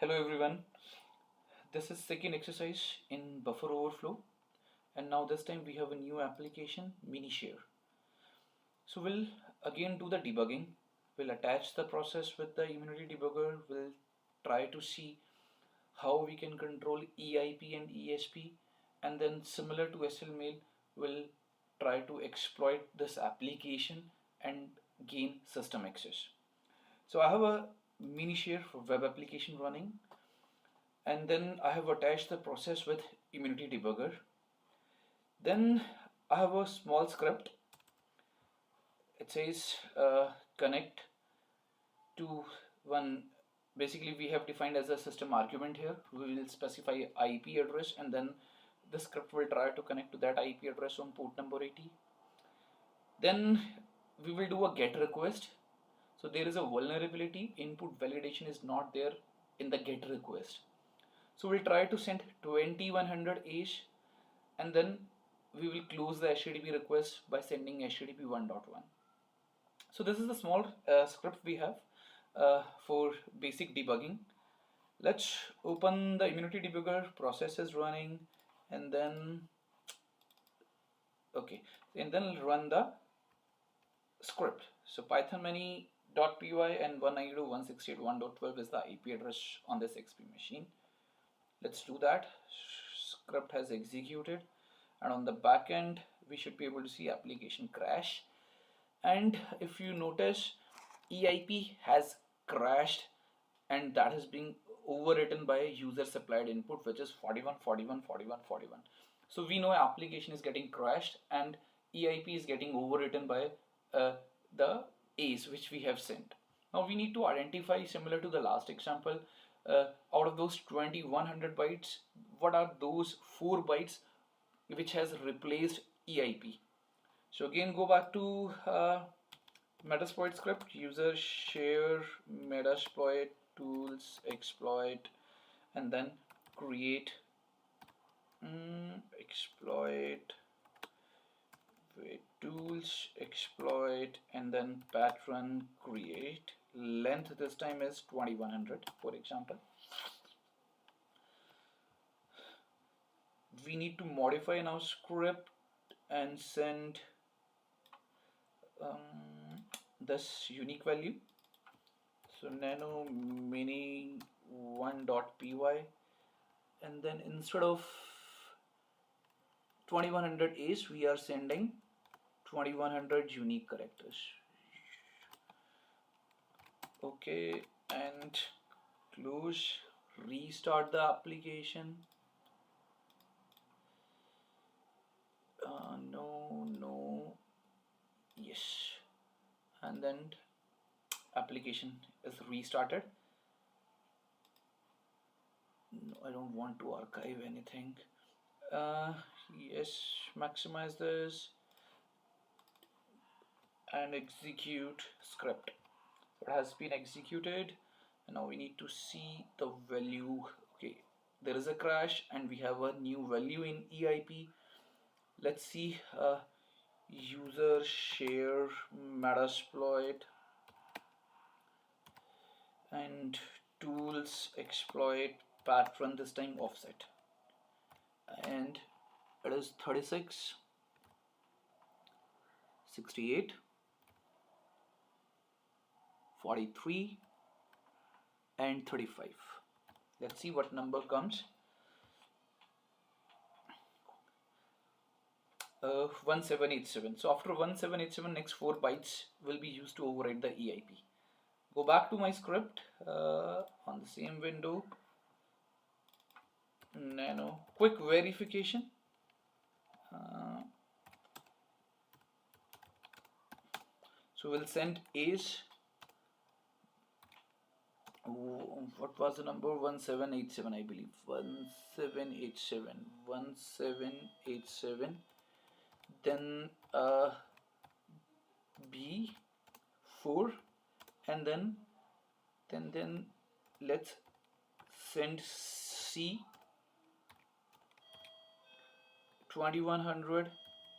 Hello everyone, this is second exercise in buffer overflow, and now this time we have a new application, MiniShare. So we'll again do the debugging. We'll attach the process with the immunity debugger. We'll try to see how we can control EIP and ESP, and then similar to SLMail, we'll try to exploit this application and gain system access. So I have a MiniShare for web application running, and then I have attached the process with immunity debugger. Then I have a small script. It says connect to one. Basically we have defined as a system argument here. We will specify IP address, and then the script will try to connect to that IP address on port number 80. Then we will do a get request. So there is a vulnerability, input validation is not there in the get request. So we'll try to send 2100 ish, and then we will close the HTTP request by sending HTTP 1.1. So this is the small script we have for basic debugging. Let's open the immunity debugger, process is running, and then run the script. So python many.py and 192.168.1.12 is the IP address on this XP machine. Let's do that. Script has executed, and on the back end we should be able to see application crash. And if you notice, EIP has crashed, and that is being overwritten by user supplied input, which is 41 41 41 41. So we know application is getting crashed and EIP is getting overwritten by the A's which we have sent. Now we need to identify, similar to the last example, out of those 2100 bytes, what are those 4 bytes which has replaced EIP. So again, go back to Metasploit script, user share Metasploit tools exploit, and then create exploit tools exploit, and then patron create. Length this time is 2100, for example. We need to modify now script and send this unique value. So nano mini 1.py, and then instead of 2100 is, we are sending 2100 unique characters. Okay, and close, restart the application. No, yes, and then application is restarted. No, I don't want to archive anything. Yes, maximize this and execute script. So it has been executed, and now we need to see the value. Okay, there is a crash and we have a new value in EIP. Let's see, user share Metasploit and tools exploit patron, this time offset, and it is 36 68 43 and 35. Let's see what number comes. 1787. So after 1787, next 4 bytes will be used to override the EIP. Go back to my script on the same window. Nano quick verification. So we'll send A's. What was the number? 1787, I believe. 1787. Then B 4, and then let's send C 2100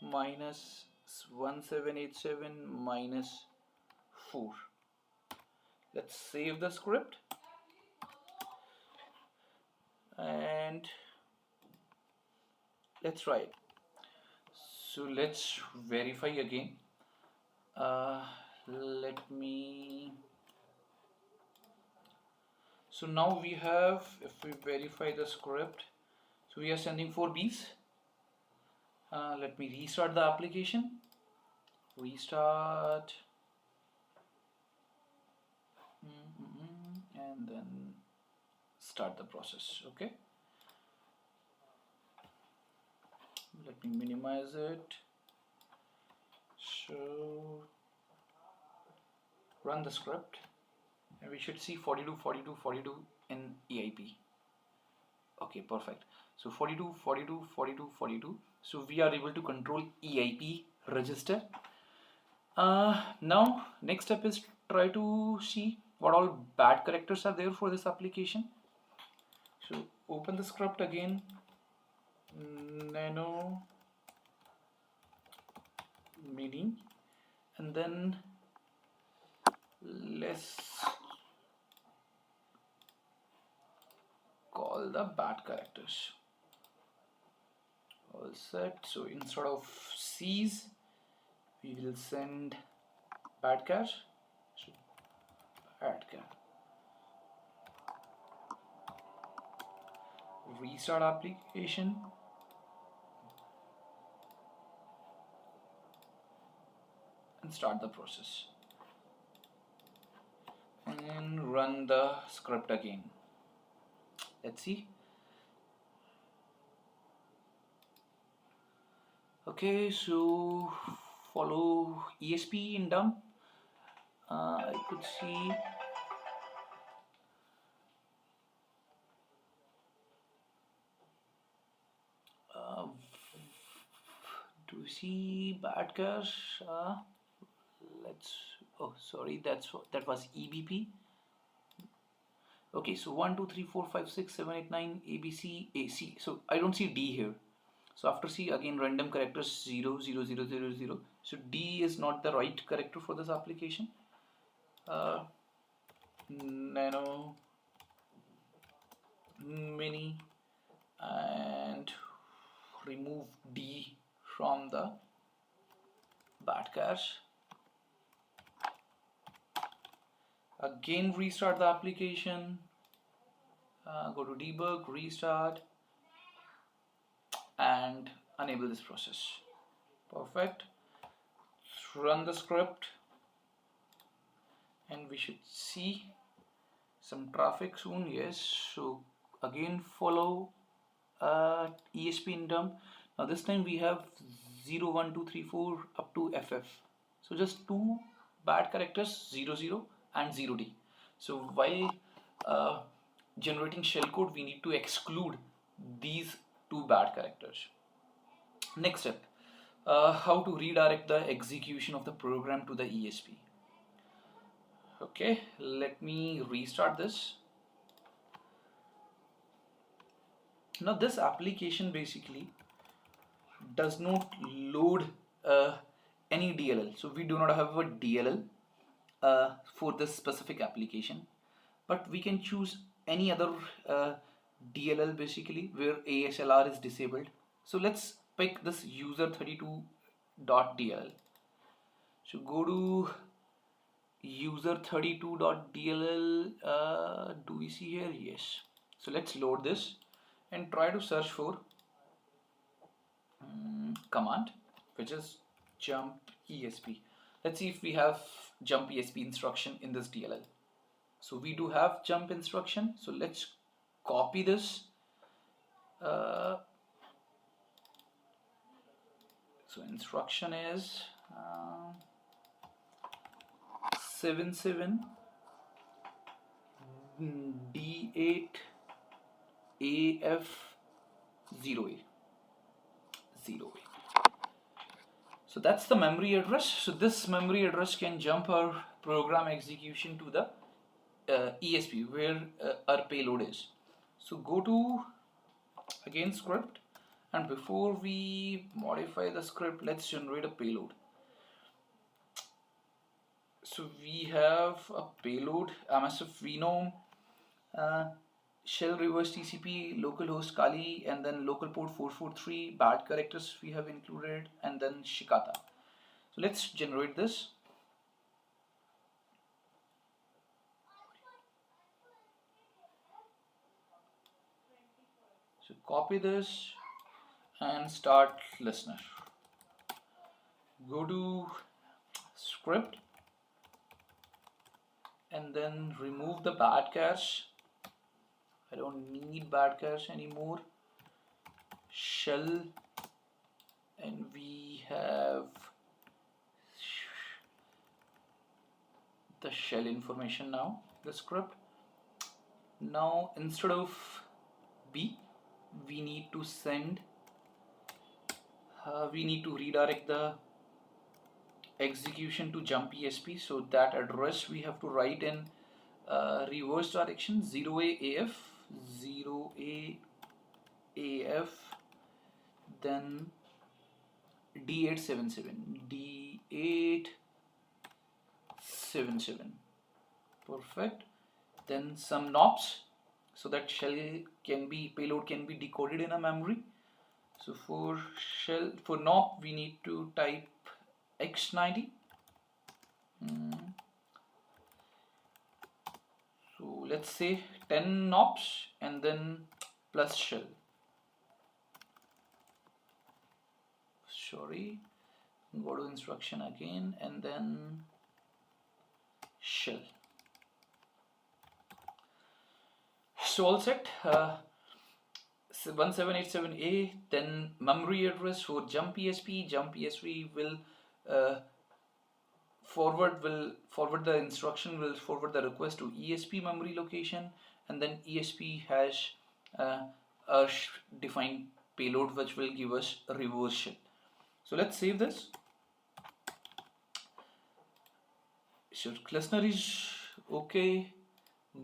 minus 1787 minus 4. Let's save the script. and let's try it. So let's verify again. Let me. So now we have, if we verify the script, so we are sending 4 Bs. Let me restart the application. Restart. And then start the process. Okay. Let me minimize it. So run the script and we should see 42 42 42 in EIP. Okay, perfect. So 42 42 42 42. So we are able to control EIP register. Now next step is try to see what all bad characters are there for this application. So open the script again, nano mini, and then let's call the bad characters. All set. So instead of C's, we will send bad cat. So bad cat. Restart application. And start the process. And run the script again. Let's see. Okay, so follow ESP in dump. I could see to see bad cache. Let's. Oh, sorry. That was EBP. Okay, so 1 2 3 4 5 6 7 8 9 ABC AC. So I don't see D here. So after C again random characters 0 0 0 0 0. So D is not the right character for this application. Nano mini and remove D from the bad cache. Again restart the application, go to debug, restart and enable this process. Perfect. Run the script and we should see some traffic soon. Yes, so again follow ESP in dump. Now this time we have 0 1 2 3 4 up to FF. So just 2 bad characters 0 0 and 0D. So while generating shellcode, we need to exclude these 2 bad characters. Next step, how to redirect the execution of the program to the ESP. Okay, let me restart this. Now this application basically does not load any DLL. So we do not have a DLL for this specific application, but we can choose any other DLL basically where ASLR is disabled. So let's pick this user32.dll. So go to user32.dll. Do we see here? Yes. So let's load this and try to search for command, which is jump ESP. Let's see if we have jump ESP instruction in this DLL. So we do have jump instruction. So let's copy this. So instruction is 77 D8 AF 0A 0A. So that's the memory address. So this memory address can jump our program execution to the ESP where our payload is. So go to again script, and before we modify the script, let's generate a payload. So we have a payload MSF Venome shell reverse TCP, localhost Kali, and then local port 443, bad characters we have included, and then Shikata. So let's generate this. So copy this and start listener. Go to script and then remove the bad cache. I don't need bad cache anymore. Shell, and we have the shell information now, the script. Now instead of B, we need to send, we need to redirect the execution to jump ESP. So that address we have to write in reverse direction, 0A AF, 0A AF, then D877, D877, perfect. Then some knobs so that payload can be decoded in a memory. So for knob we need to type X90. So let's say 10 knobs and then plus shell. Sorry, go to instruction again and then shell. So all set. 1787A, then memory address for jump ESP. Jump ESP will forward the instruction, will forward the request to ESP memory location, and then ESP has a defined payload which will give us a reverse shell. So let's save this. So listener is okay.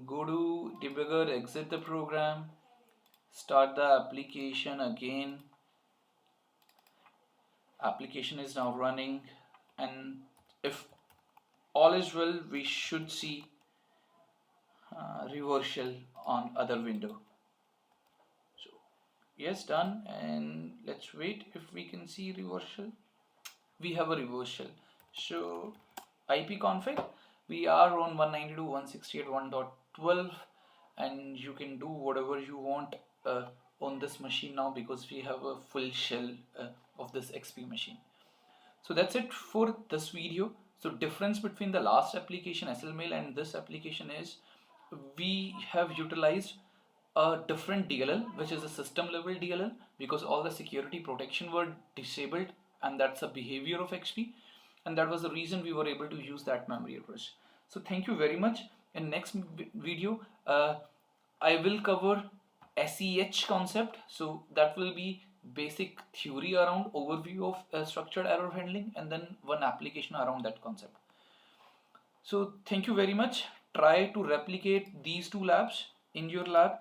Go to debugger, exit the program, start the application again. Application is now running, and if all is well, we should see reverse shell on other window. So yes, done, and let's wait if we can see reverse shell. We have a reverse shell. So IP config, we are on 192.168.1.12, and you can do whatever you want on this machine now because we have a full shell of this XP machine. So that's it for this video. So difference between the last application SLMail and this application is we have utilized a different DLL, which is a system level DLL, because all the security protection were disabled, and that's a behavior of XP, and that was the reason we were able to use that memory address. So thank you very much. In next video I will cover SEH concept, so that will be basic theory around overview of structured error handling, and then one application around that concept. So thank you very much. Try to replicate these two labs in your lab